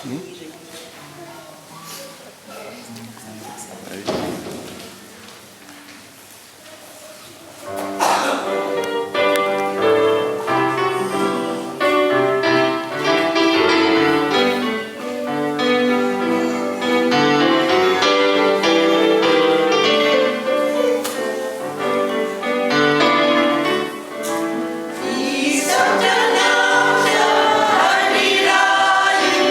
Hmm? Isang dalaw sa halirain,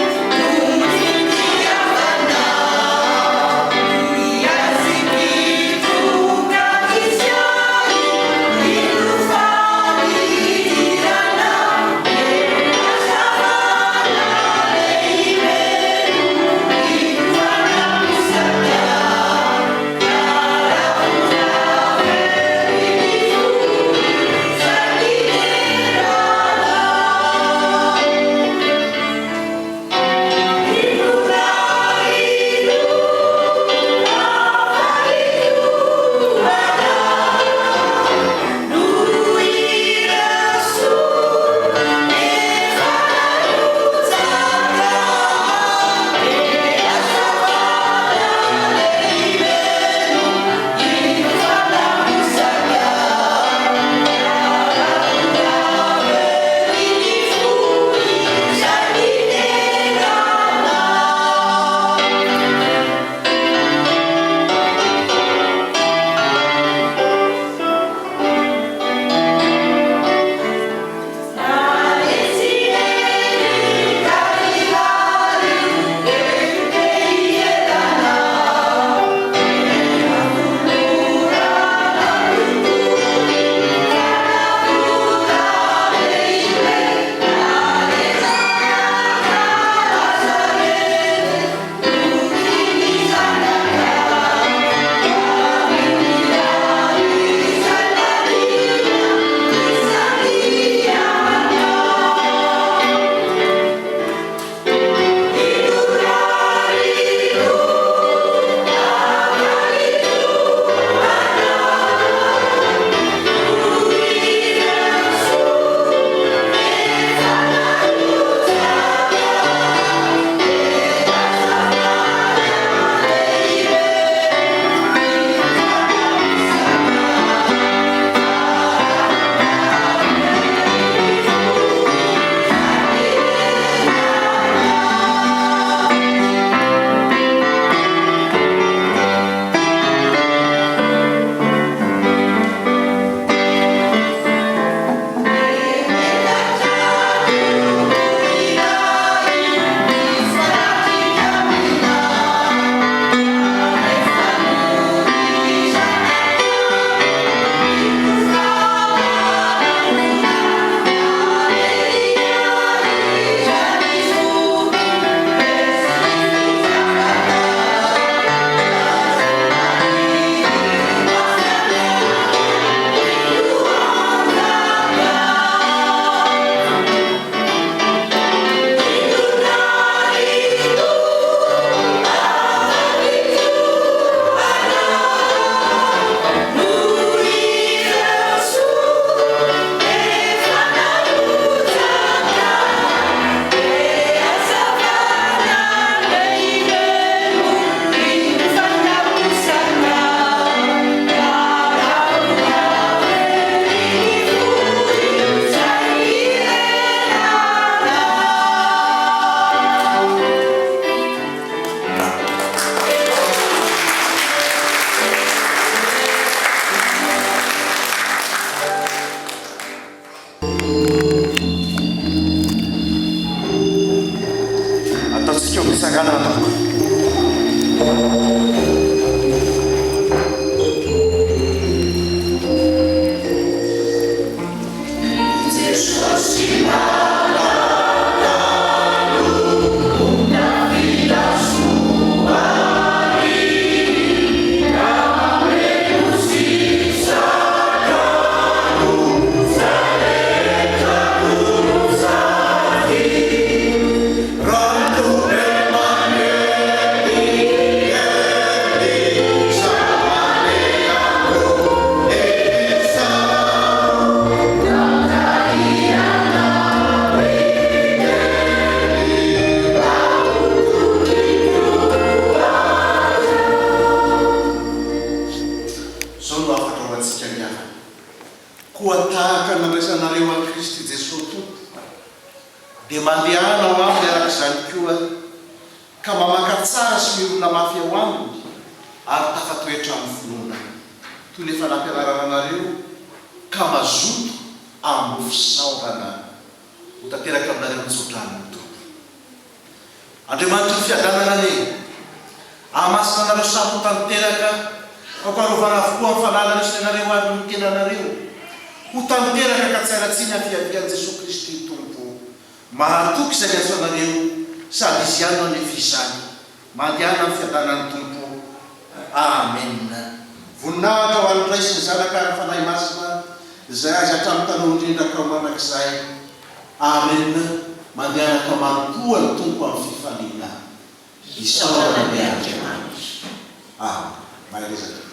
zao no afaka ho antsika miaraka koa tahaka nandraisanareo a Kristy Jesosy tompo dia mandehana ho aminy arak'izany koa ka mamaka tsara sy miolona mafy ao aminy ary tafatoetra amin'ny finoana toy ny efa nampianarana anareo ka mazoto amin'ny fisaorana ho tanteraka aminareo nitsodrany tompo. Andriamanitra ny fiadanana ane amasina anareo samy ho tanteraka famparovana avokoa amin'ny fanalana isy anareo avy ny tenanareo ho tanteraka ka tsy aratsiny afiavian'i Jesosy Kristy tompo mahatoky izay azo anareo sady izy ihany no anefizany mandehana amin'ny fiadanan'ny tompo. Amen. Voninahitra ho an'ny Ray sy ny Zanaka ary fanahy masina izay azy hatramin'ny tanoa indrindraka ho manak'izay. Amen. Mandehana ka marokoa ny tompo amin'ny fifaliana isaorana ny Andriamanitra. Maherezaka.